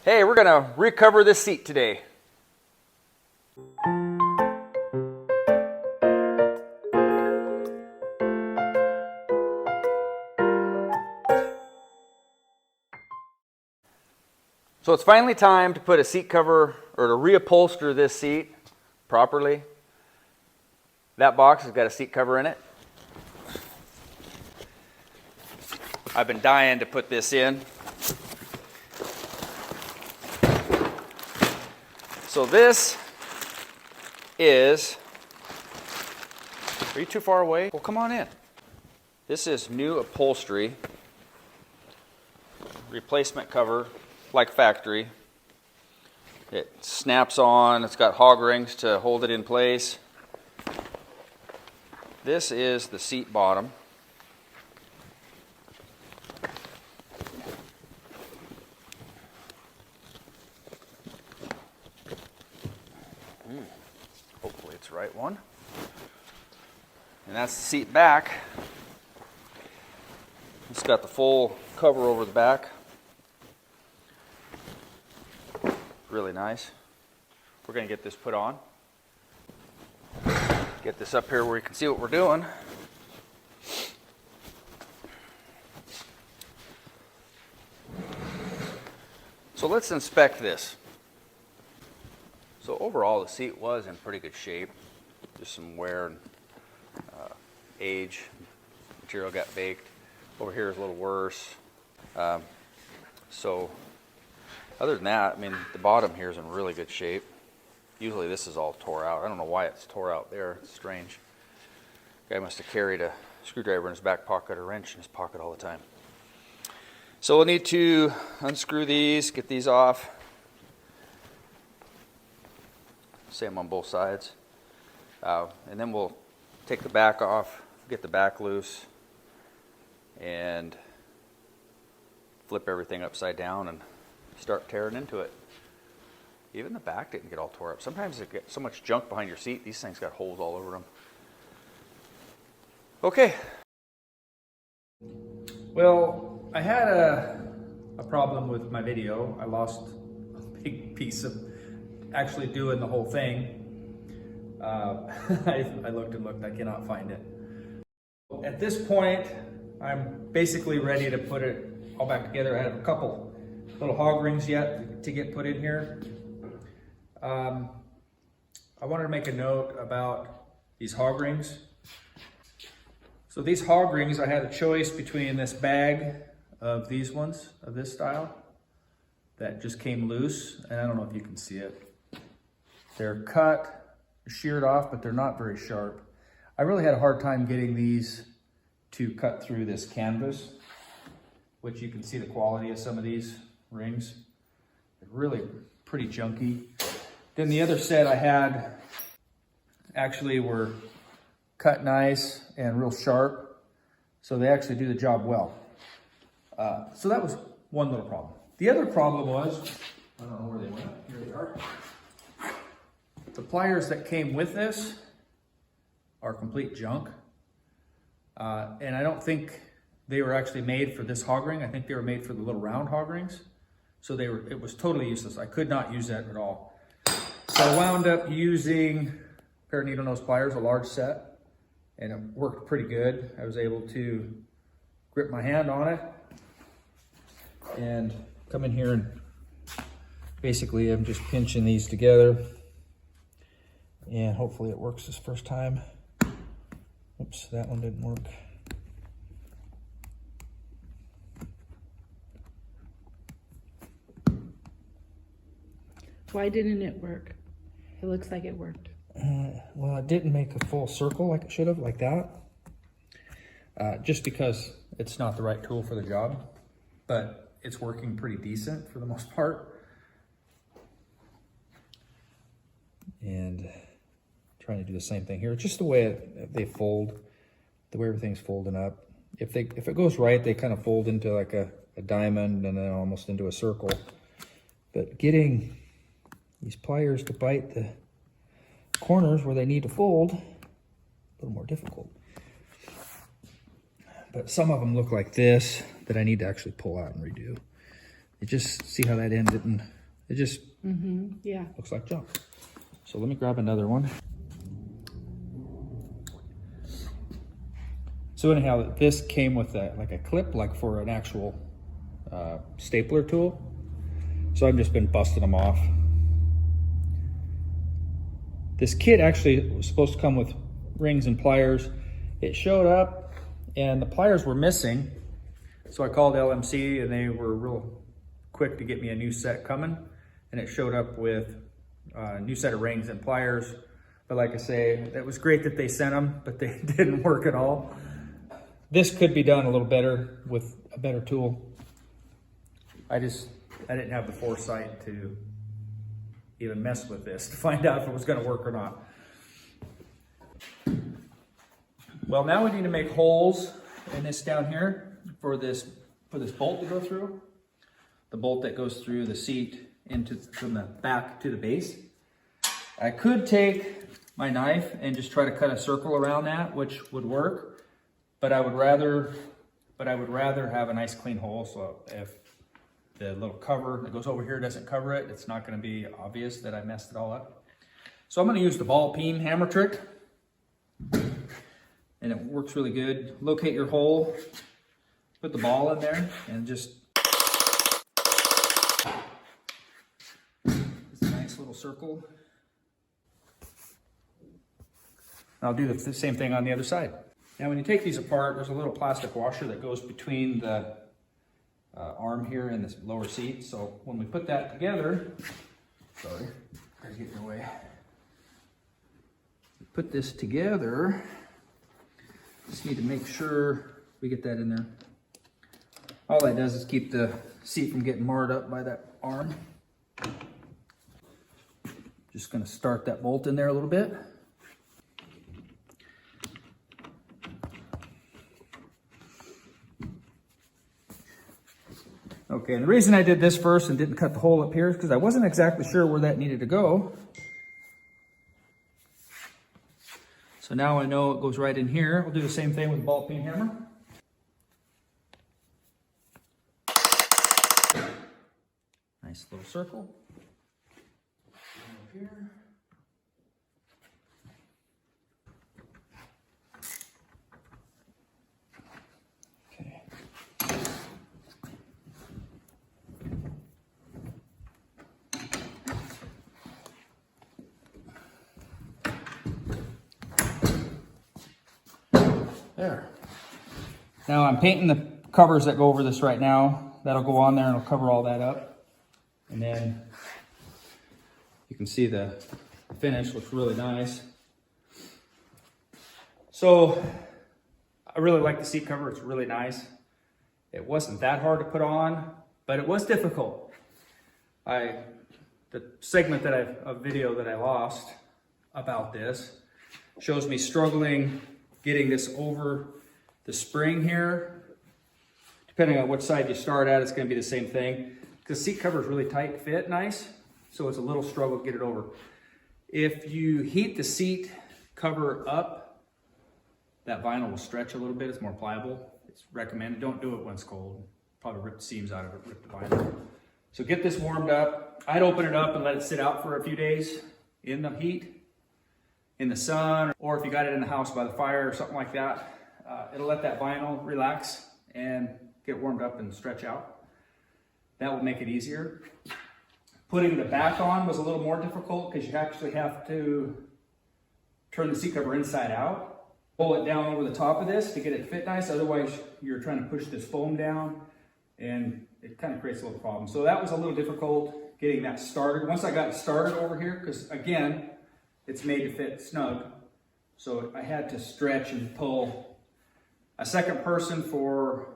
Hey, we're gonna recover this seat today. So it's finally time to put a seat cover or to reupholster this seat properly. That box has got a seat cover in it. I've been dying to put this in. So this is, are you too far away? Well, come on in. This is new upholstery, replacement cover, like factory. It snaps on, it's got hog rings to hold it in place. This is the seat bottom. Hopefully it's the right one. And that's the seat back. It's got the full cover over the back. Really nice. We're going to get this put on. Get this up here where you can see what we're doing. So let's inspect this. So overall the seat was in pretty good shape. Just some wear and age. Material got baked. Over here is a little worse. So other than that, I mean, the bottom here is in really good shape. Usually this is all tore out. I don't know why it's tore out there. It's strange. Guy must have carried a screwdriver in his back pocket or wrench in his pocket all the time. So we'll need to unscrew these, get these off. Same on both sides. And then we'll take the back off, get the back loose, and flip everything upside down and start tearing into it. Even the back didn't get all tore up. Sometimes it gets so much junk behind your seat, these things got holes all over them. Okay. Well, I had a problem with my video. I lost a big piece of actually doing the whole thing. I looked and looked, I cannot find it. At this point, I'm basically ready to put it all back together. I have a couple little hog rings yet to get put in here. I wanted to make a note about these hog rings. So these hog rings, I had a choice between this bag of these ones, of this style, that just came loose, and I don't know if you can see it. They're cut, sheared off, but they're not very sharp. I really had a hard time getting these to cut through this canvas, which you can see the quality of some of these rings. They're really pretty junky. Then the other set I had actually were cut nice and real sharp, so they actually do the job well. So that was one little problem. The other problem was, I don't know where they went, here they are. The pliers that came with this are complete junk. And I don't think they were actually made for this hog ring. I think they were made for the little round hog rings. So it was totally useless. I could not use that at all. So I wound up using a pair of needle nose pliers, a large set, and it worked pretty good. I was able to grip my hand on it and come in here and basically I'm just pinching these together. And hopefully it works this first time. Oops, that one didn't work. Why didn't it work? It looks like it worked. Well, it didn't make a full circle like it should have, like that. Just because it's not the right tool for the job, but it's working pretty decent for the most part. And trying to do the same thing here. Just the way they fold, the way everything's folding up. If it goes right, they kind of fold into like a diamond and then almost into a circle. But getting these pliers to bite the corners where they need to fold, a little more difficult. But some of them look like this that I need to actually pull out and redo. it just, see how that ended, and it just Yeah. looks like junk. So let me grab another one. So anyhow, this came with like a clip, like for an actual stapler tool. So I've just been busting them off. This kit actually was supposed to come with rings and pliers. It showed up and the pliers were missing. So I called LMC and they were real quick to get me a new set coming. And it showed up with a new set of rings and pliers. But like I say, it was great that they sent them, but they didn't work at all. This could be done a little better with a better tool. I didn't have the foresight to even mess with this to find out if it was going to work or not. Well, now we need to make holes in this down here for this bolt to go through. The bolt that goes through the seat from the back to the base. I could take my knife and just try to cut a circle around that, which would work, but I would rather have a nice clean hole, so if the little cover that goes over here doesn't cover it, it's not going to be obvious that I messed it all up. So I'm going to use the ball peen hammer trick, and it works really good. Locate your hole, put the ball in there, and just it's a nice little circle. I'll do the same thing on the other side. Now when you take these apart, there's a little plastic washer that goes between the arm here and this lower seat. So when we put that together, sorry, gotta get in your way. Put this together, just need to make sure we get that in there. All that does is keep the seat from getting marred up by that arm. Just gonna start that bolt in there a little bit. Okay, and the reason I did this first and didn't cut the hole up here is because I wasn't exactly sure where that needed to go. So now I know it goes right in here. We'll do the same thing with the ball peen hammer. Nice little circle. Over here. There. Now I'm painting the covers that go over this right now. That'll go on there and it'll cover all that up. And then you can see the finish looks really nice. So I really like the seat cover. It's really nice. It wasn't that hard to put on, but it was difficult. The segment a video that I lost about this shows me struggling getting this over the spring here. Depending on which side you start at, it's going to be the same thing. Because the seat cover is really tight fit, nice, so it's a little struggle to get it over. If you heat the seat cover up, that vinyl will stretch a little bit. It's more pliable. It's recommended. Don't do it when it's cold. Probably rip the seams out of it, rip the vinyl. So get this warmed up. I'd open it up and let it sit out for a few days in the heat, in the sun, or if you got it in the house by the fire or something like that, it'll let that vinyl relax and get warmed up and stretch out. That will make it easier. Putting the back on was a little more difficult because you actually have to turn the seat cover inside out, pull it down over the top of this to get it fit nice. Otherwise, you're trying to push this foam down and it kind of creates a little problem. So that was a little difficult getting that started. Once I got it started over here, because again, it's made to fit snug. So I had to stretch and pull. A second person for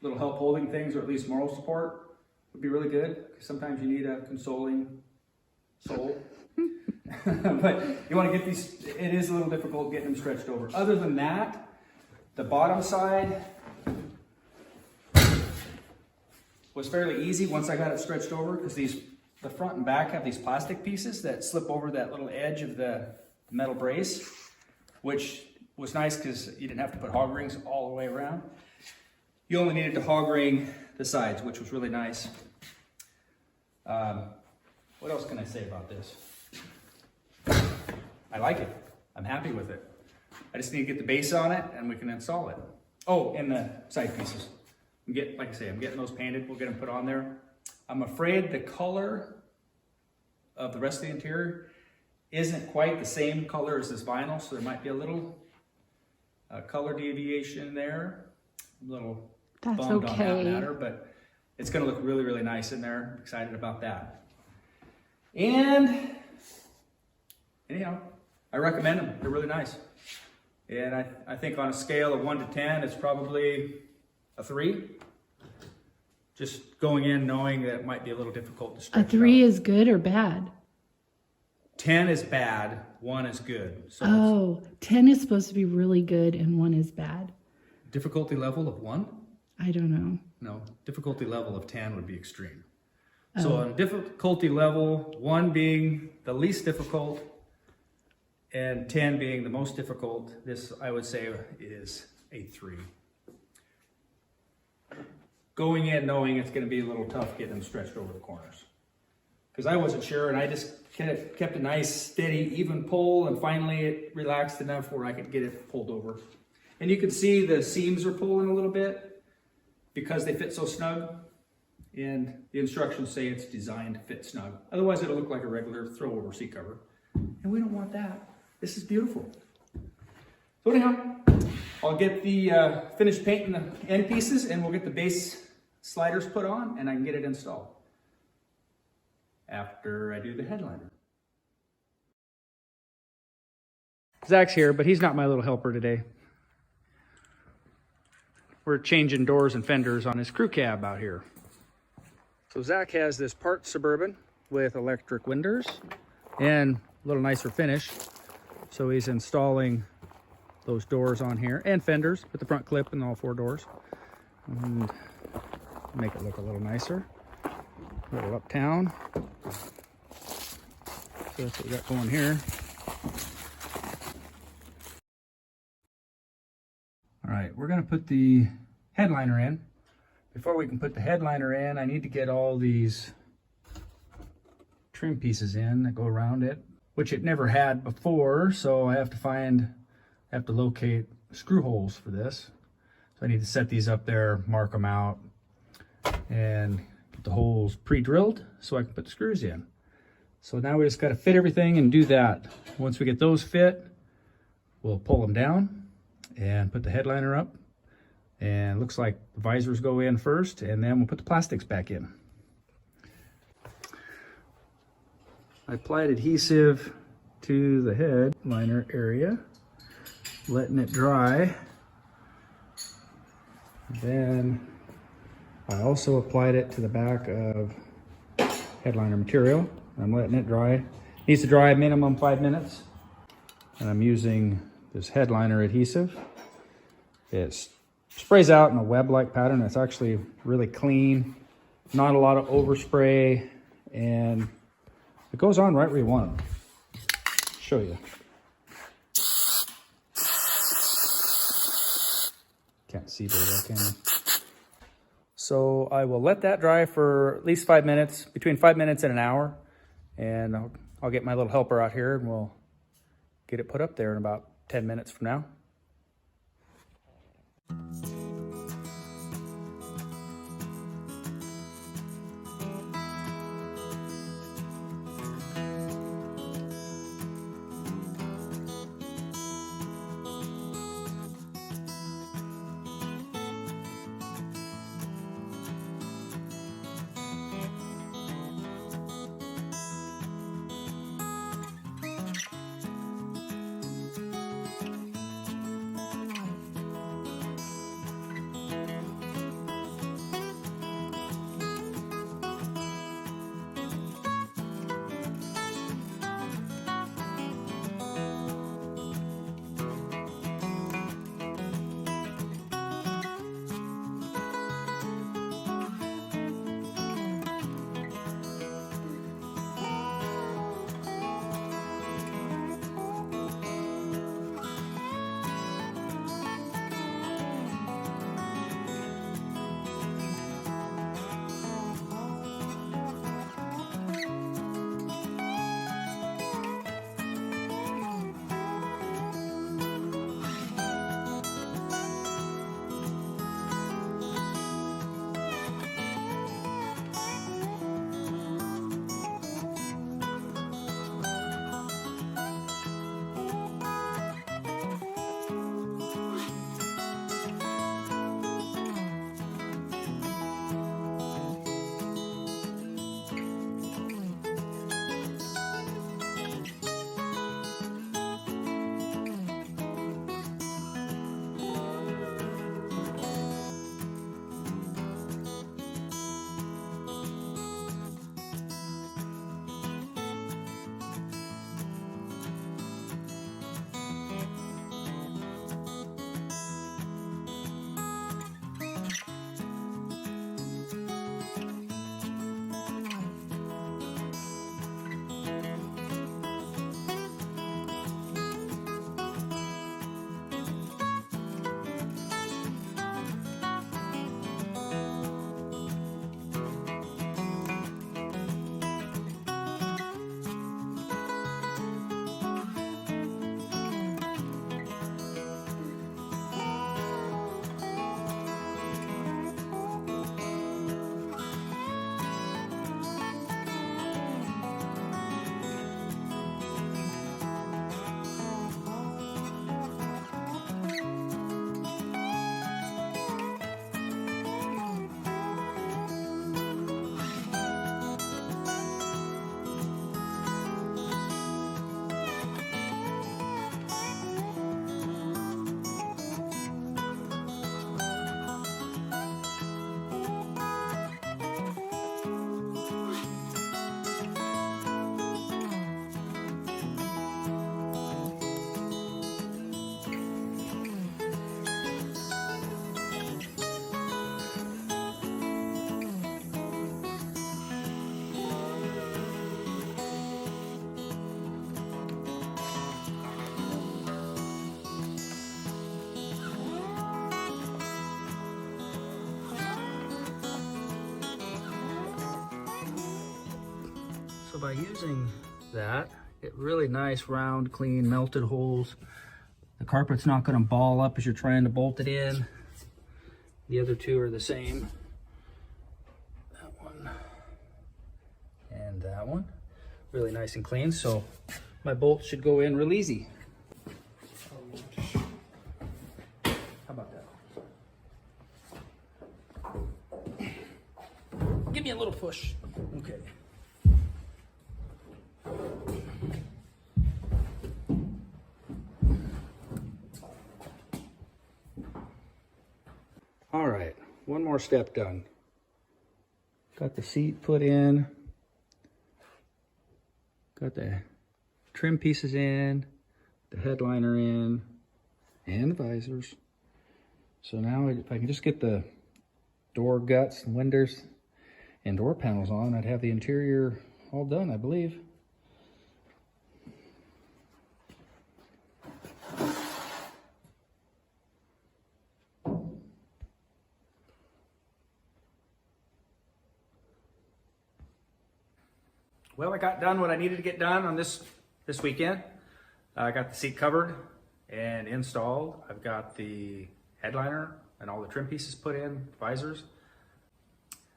little help holding things, or at least moral support, would be really good. Because sometimes you need a consoling soul. But you want to get these, it is a little difficult getting them stretched over. Other than that, the bottom side was fairly easy once I got it stretched over, because the front and back have these plastic pieces that slip over that little edge of the metal brace, which was nice because you didn't have to put hog rings all the way around. You only needed to hog ring the sides, which was really nice. What else can I say about this? I like it. I'm happy with it. I just need to get the base on it and we can install it. Oh, and the side pieces. Like I say, I'm getting those painted. We'll get them put on there. I'm afraid the color of the rest of the interior isn't quite the same color as this vinyl, so there might be a little color deviation there. I'm a little That's bummed on that okay. matter, but it's gonna look really, really nice in there. I'm excited about that. And anyhow, I recommend them. They're really nice. And I think on a scale of 1 to 10, it's probably a 3. Just going in knowing that it might be a little difficult to A stretch 3 out. is good or bad? 10 is bad, 1 is good. So Oh, 10 is supposed to be really good and 1 is bad. difficulty level of 1? I don't know. No, difficulty level of 10 would be extreme. So on difficulty level, 1 being the least difficult and 10 being the most difficult, this I would say is a 3. Going in knowing it's going to be a little tough getting them stretched over the corners. Because I wasn't sure and I just kept a nice, steady, even pull, and finally it relaxed enough where I could get it pulled over. And you can see the seams are pulling a little bit because they fit so snug. And the instructions say it's designed to fit snug. Otherwise it'll look like a regular throw over seat cover. And we don't want that. This is beautiful. So anyhow, I'll get the finished painting the end pieces and we'll get the base sliders put on and I can get it installed after I do the headliner. Zach's here, but he's not my little helper today. We're changing doors and fenders on his crew cab out here. So Zach has this part Suburban with electric windows and a little nicer finish. So he's installing those doors on here and fenders with the front clip and all 4 doors. And make it look a little nicer. A little uptown. So that's what we got going here. All right, we're gonna put the headliner in. Before we can put the headliner in, I need to get all these trim pieces in that go around it, which it never had before, so I have to locate screw holes for this. So I need to set these up there, mark them out, and get the holes pre-drilled so I can put the screws in. So now we just got to fit everything and do that. Once we get those fit, we'll pull them down and put the headliner up. And it looks like the visors go in first, and then we'll put the plastics back in. I applied adhesive to the headliner area, letting it dry. Then I also applied it to the back of headliner material. I'm letting it dry. It needs to dry a minimum 5 minutes. And I'm using this headliner adhesive. It sprays out in a web-like pattern. It's actually really clean, not a lot of overspray, and it goes on right where you want it. Show you. Can't see very well, can you? So I will let that dry for at least 5 minutes, between 5 minutes and an hour, and I'll get my little helper out here and we'll get it put up there in about 10 minutes from now. by using that, get really nice, round, clean, melted holes. The carpet's not gonna ball up as you're trying to bolt it in. The other two are the same. That one and that one. Really nice and clean, so my bolts should go in real easy. How about that? Give me a little push. Okay. All right, one more step done. Got the seat put in. Got the trim pieces in, the headliner in, and the visors. So now if I can just get the door guts and windows and door panels on, I'd have the interior all done, I believe. Well, I got done what I needed to get done on this weekend. I got the seat covered and installed. I've got the headliner and all the trim pieces put in, visors.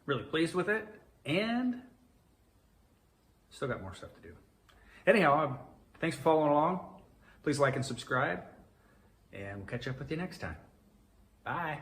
Really pleased with it, and still got more stuff to do. Anyhow, thanks for following along. Please like and subscribe, and we'll catch up with you next time. Bye.